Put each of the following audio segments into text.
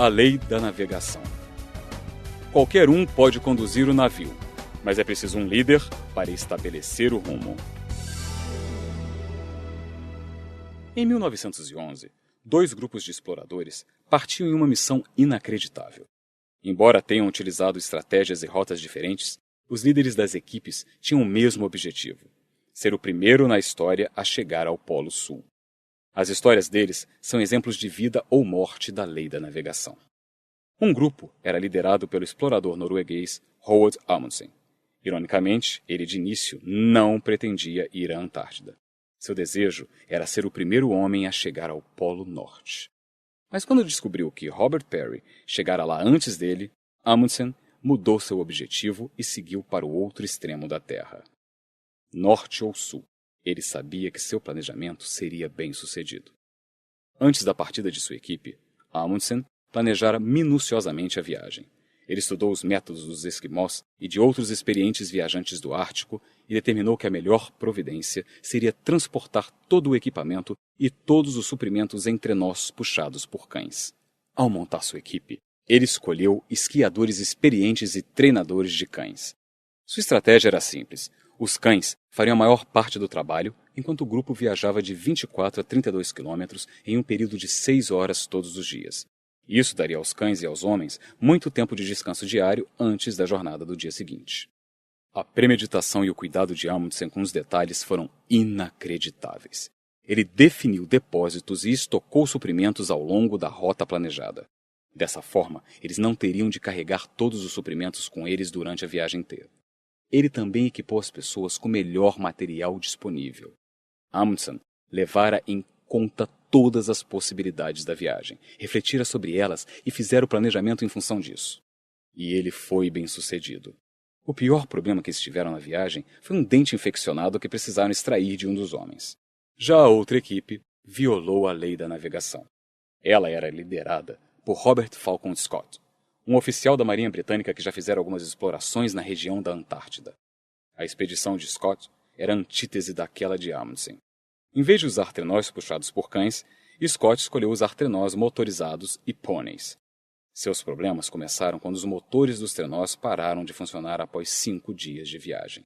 A lei da navegação. Qualquer um pode conduzir o navio, mas é preciso um líder para estabelecer o rumo. Em 1911, 2 grupos de exploradores partiam em uma missão inacreditável. Embora tenham utilizado estratégias e rotas diferentes, os líderes das equipes tinham o mesmo objetivo: ser o primeiro na história a chegar ao Polo Sul. As histórias deles são exemplos de vida ou morte da lei da navegação. Um grupo era liderado pelo explorador norueguês Roald Amundsen. Ironicamente, ele de início não pretendia ir à Antártida. Seu desejo era ser o primeiro homem a chegar ao Polo Norte. Mas quando descobriu que Robert Peary chegara lá antes dele, Amundsen mudou seu objetivo e seguiu para o outro extremo da Terra. Norte ou Sul, ele sabia que seu planejamento seria bem-sucedido. Antes da partida de sua equipe, Amundsen planejara minuciosamente a viagem. Ele estudou os métodos dos esquimós e de outros experientes viajantes do Ártico e determinou que a melhor providência seria transportar todo o equipamento e todos os suprimentos em trenós puxados por cães. Ao montar sua equipe, ele escolheu esquiadores experientes e treinadores de cães. Sua estratégia era simples. Os cães fariam a maior parte do trabalho, enquanto o grupo viajava de 24 a 32 quilômetros em um período de 6 horas todos os dias. Isso daria aos cães e aos homens muito tempo de descanso diário antes da jornada do dia seguinte. A premeditação e o cuidado de Amundsen com os detalhes foram inacreditáveis. Ele definiu depósitos e estocou suprimentos ao longo da rota planejada. Dessa forma, eles não teriam de carregar todos os suprimentos com eles durante a viagem inteira. Ele também equipou as pessoas com o melhor material disponível. Amundsen levara em conta todas as possibilidades da viagem, refletira sobre elas e fizera o planejamento em função disso. E ele foi bem-sucedido. O pior problema que eles tiveram na viagem foi um dente infeccionado que precisaram extrair de um dos homens. Já a outra equipe violou a lei da navegação. Ela era liderada por Robert Falcon Scott, um oficial da Marinha Britânica que já fizera algumas explorações na região da Antártida. A expedição de Scott era a antítese daquela de Amundsen. Em vez de usar trenós puxados por cães, Scott escolheu usar trenós motorizados e pôneis. Seus problemas começaram quando os motores dos trenós pararam de funcionar após 5 dias de viagem.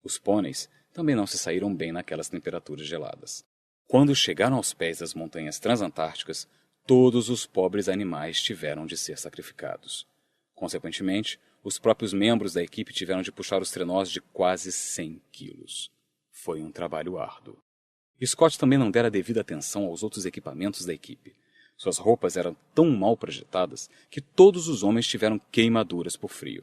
Os pôneis também não se saíram bem naquelas temperaturas geladas. Quando chegaram aos pés das montanhas transantárticas, todos os pobres animais tiveram de ser sacrificados. Consequentemente, os próprios membros da equipe tiveram de puxar os trenós de quase 100 quilos. Foi um trabalho árduo. Scott também não dera devida atenção aos outros equipamentos da equipe. Suas roupas eram tão mal projetadas que todos os homens tiveram queimaduras por frio.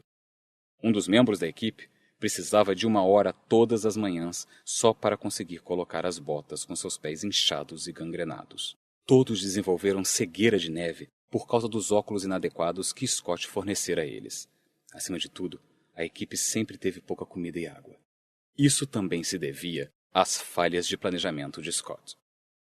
Um dos membros da equipe precisava de 1 hora todas as manhãs só para conseguir colocar as botas com seus pés inchados e gangrenados. Todos desenvolveram cegueira de neve por causa dos óculos inadequados que Scott fornecera a eles. Acima de tudo, a equipe sempre teve pouca comida e água. Isso também se devia às falhas de planejamento de Scott.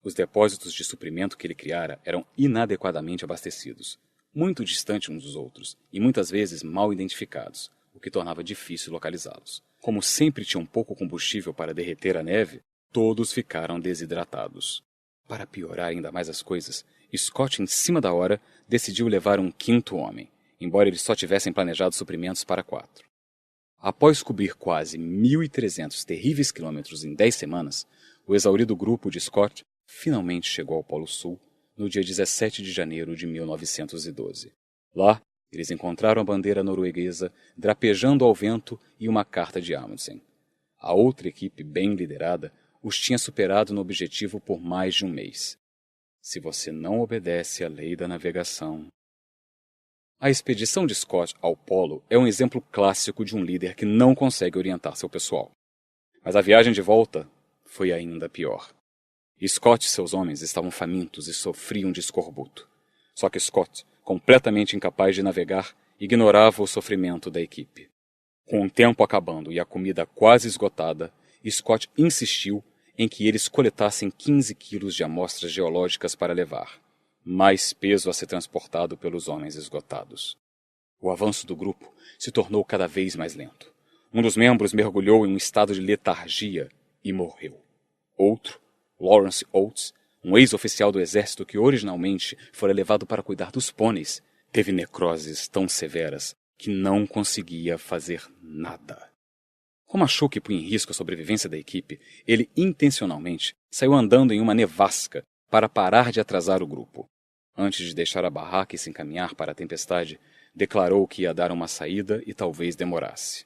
Os depósitos de suprimento que ele criara eram inadequadamente abastecidos, muito distantes uns dos outros e muitas vezes mal identificados, o que tornava difícil localizá-los. Como sempre tinham pouco combustível para derreter a neve, todos ficaram desidratados. Para piorar ainda mais as coisas, Scott, em cima da hora, decidiu levar um 5º homem, embora eles só tivessem planejado suprimentos para 4. Após cobrir quase 1.300 terríveis quilômetros em 10 semanas, o exaurido grupo de Scott finalmente chegou ao Polo Sul no dia 17 de janeiro de 1912. Lá, eles encontraram a bandeira norueguesa drapejando ao vento e uma carta de Amundsen. A outra equipe, bem liderada, os tinha superado no objetivo por mais de um mês. Se você não obedece à lei da navegação... A expedição de Scott ao Polo é um exemplo clássico de um líder que não consegue orientar seu pessoal. Mas a viagem de volta foi ainda pior. Scott e seus homens estavam famintos e sofriam de escorbuto. Só que Scott, completamente incapaz de navegar, ignorava o sofrimento da equipe. Com o tempo acabando e a comida quase esgotada, Scott insistiu em que eles coletassem 15 quilos de amostras geológicas para levar. Mais peso a ser transportado pelos homens esgotados. O avanço do grupo se tornou cada vez mais lento. Um dos membros mergulhou em um estado de letargia e morreu. Outro, Lawrence Oates, um ex-oficial do exército que originalmente fora levado para cuidar dos pôneis, Teve necroses tão severas que não conseguia fazer nada. Como achou que punha em risco a sobrevivência da equipe, ele intencionalmente saiu andando em uma nevasca para parar de atrasar o grupo. Antes de deixar a barraca e se encaminhar para a tempestade, declarou que ia dar uma saída e talvez demorasse.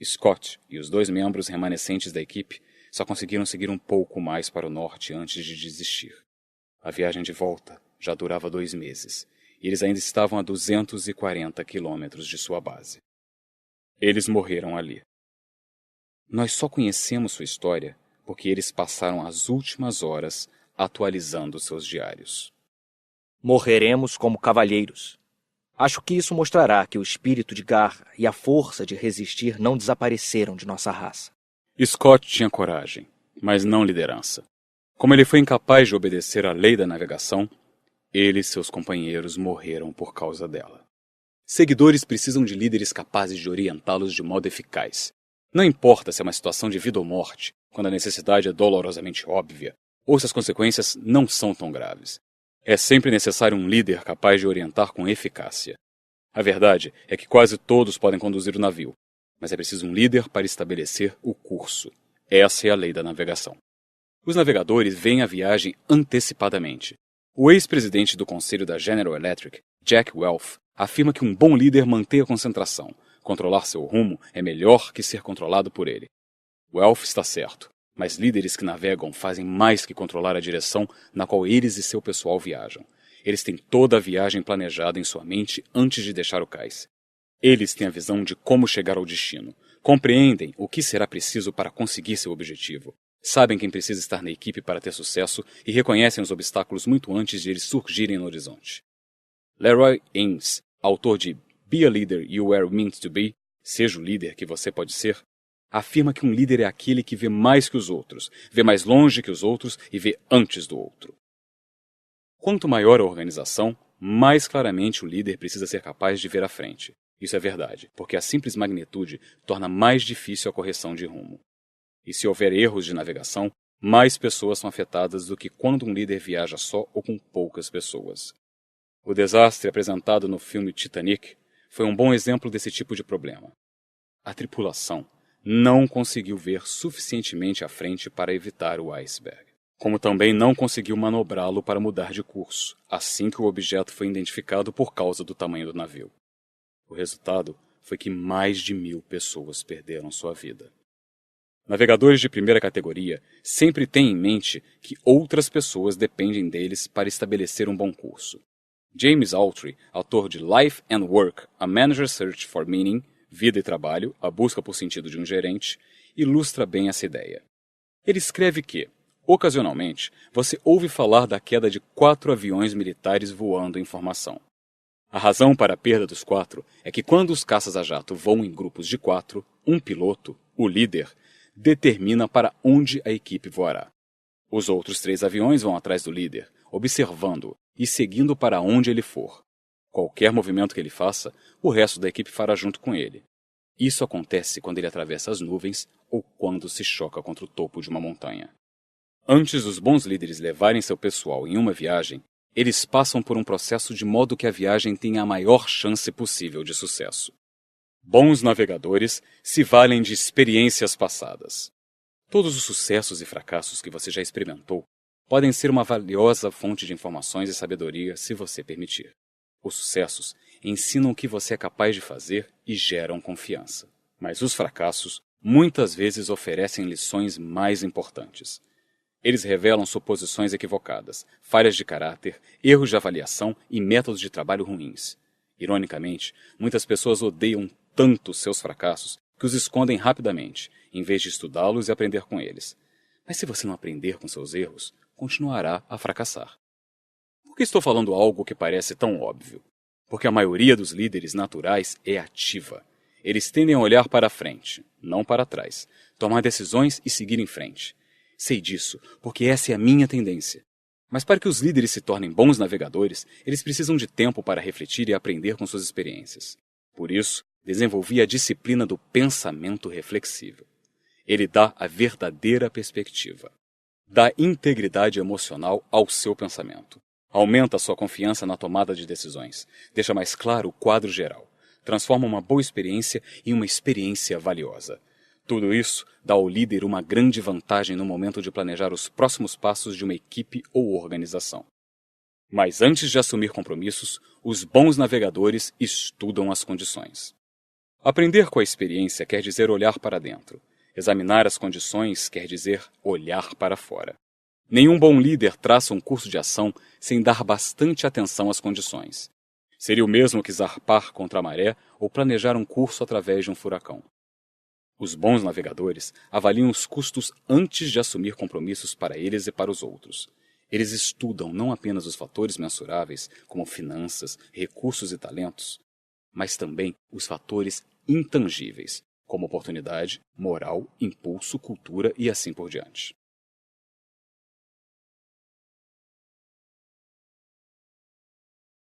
Scott e os 2 membros remanescentes da equipe só conseguiram seguir um pouco mais para o norte antes de desistir. A viagem de volta já durava 2 meses, e eles ainda estavam a 240 quilômetros de sua base. Eles morreram ali. Nós só conhecemos sua história porque eles passaram as últimas horas atualizando seus diários. Morreremos como cavalheiros. Acho que isso mostrará que o espírito de garra e a força de resistir não desapareceram de nossa raça. Scott tinha coragem, mas não liderança. Como ele foi incapaz de obedecer à lei da navegação, ele e seus companheiros morreram por causa dela. Seguidores precisam de líderes capazes de orientá-los de modo eficaz. Não importa se é uma situação de vida ou morte, quando a necessidade é dolorosamente óbvia, ou se as consequências não são tão graves. É sempre necessário um líder capaz de orientar com eficácia. A verdade é que quase todos podem conduzir o navio, mas é preciso um líder para estabelecer o curso. Essa é a lei da navegação. Os navegadores veem a viagem antecipadamente. O ex-presidente do conselho da General Electric, Jack Welch, afirma que um bom líder mantém a concentração. Controlar seu rumo é melhor que ser controlado por ele. Welch está certo, mas líderes que navegam fazem mais que controlar a direção na qual eles e seu pessoal viajam. Eles têm toda a viagem planejada em sua mente antes de deixar o cais. Eles têm a visão de como chegar ao destino, compreendem o que será preciso para conseguir seu objetivo, sabem quem precisa estar na equipe para ter sucesso e reconhecem os obstáculos muito antes de eles surgirem no horizonte. Leroy Ames, autor de Be a Leader You Were Meant to Be, seja o líder que você pode ser, afirma que um líder é aquele que vê mais que os outros, vê mais longe que os outros e vê antes do outro. Quanto maior a organização, mais claramente o líder precisa ser capaz de ver à frente. Isso é verdade, porque a simples magnitude torna mais difícil a correção de rumo. E se houver erros de navegação, mais pessoas são afetadas do que quando um líder viaja só ou com poucas pessoas. O desastre apresentado no filme Titanic foi um bom exemplo desse tipo de problema. A tripulação não conseguiu ver suficientemente à frente para evitar o iceberg, como também não conseguiu manobrá-lo para mudar de curso, assim que o objeto foi identificado por causa do tamanho do navio. O resultado foi que mais de 1.000 pessoas perderam sua vida. Navegadores de primeira categoria sempre têm em mente que outras pessoas dependem deles para estabelecer um bom curso. James Altry, autor de Life and Work, A Manager's Search for Meaning, Vida e Trabalho, a busca por sentido de um gerente, ilustra bem essa ideia. Ele escreve que, ocasionalmente, você ouve falar da queda de 4 aviões militares voando em formação. A razão para a perda dos 4 é que quando os caças a jato voam em grupos de 4, um piloto, o líder, determina para onde a equipe voará. Os outros 3 aviões vão atrás do líder, observando-o e seguindo para onde ele for. Qualquer movimento que ele faça, o resto da equipe fará junto com ele. Isso acontece quando ele atravessa as nuvens ou quando se choca contra o topo de uma montanha. Antes dos bons líderes levarem seu pessoal em uma viagem, eles passam por um processo de modo que a viagem tenha a maior chance possível de sucesso. Bons navegadores se valem de experiências passadas. Todos os sucessos e fracassos que você já experimentou podem ser uma valiosa fonte de informações e sabedoria se você permitir. Os sucessos ensinam o que você é capaz de fazer e geram confiança. Mas os fracassos muitas vezes oferecem lições mais importantes. Eles revelam suposições equivocadas, falhas de caráter, erros de avaliação e métodos de trabalho ruins. Ironicamente, muitas pessoas odeiam tanto seus fracassos que os escondem rapidamente, em vez de estudá-los e aprender com eles. Mas se você não aprender com seus erros, continuará a fracassar. Por que estou falando algo que parece tão óbvio? Porque a maioria dos líderes naturais é ativa. Eles tendem a olhar para a frente, não para trás, tomar decisões e seguir em frente. Sei disso, porque essa é a minha tendência. Mas para que os líderes se tornem bons navegadores, eles precisam de tempo para refletir e aprender com suas experiências. Por isso, desenvolvi a disciplina do pensamento reflexivo. Ele dá a verdadeira perspectiva. Dá integridade emocional ao seu pensamento. Aumenta sua confiança na tomada de decisões, deixa mais claro o quadro geral, transforma uma boa experiência em uma experiência valiosa. Tudo isso dá ao líder uma grande vantagem no momento de planejar os próximos passos de uma equipe ou organização. Mas antes de assumir compromissos, os bons navegadores estudam as condições. Aprender com a experiência quer dizer olhar para dentro. Examinar as condições quer dizer olhar para fora. Nenhum bom líder traça um curso de ação sem dar bastante atenção às condições. Seria o mesmo que zarpar contra a maré ou planejar um curso através de um furacão. Os bons navegadores avaliam os custos antes de assumir compromissos para eles e para os outros. Eles estudam não apenas os fatores mensuráveis, como finanças, recursos e talentos, mas também os fatores intangíveis, como oportunidade, moral, impulso, cultura e assim por diante.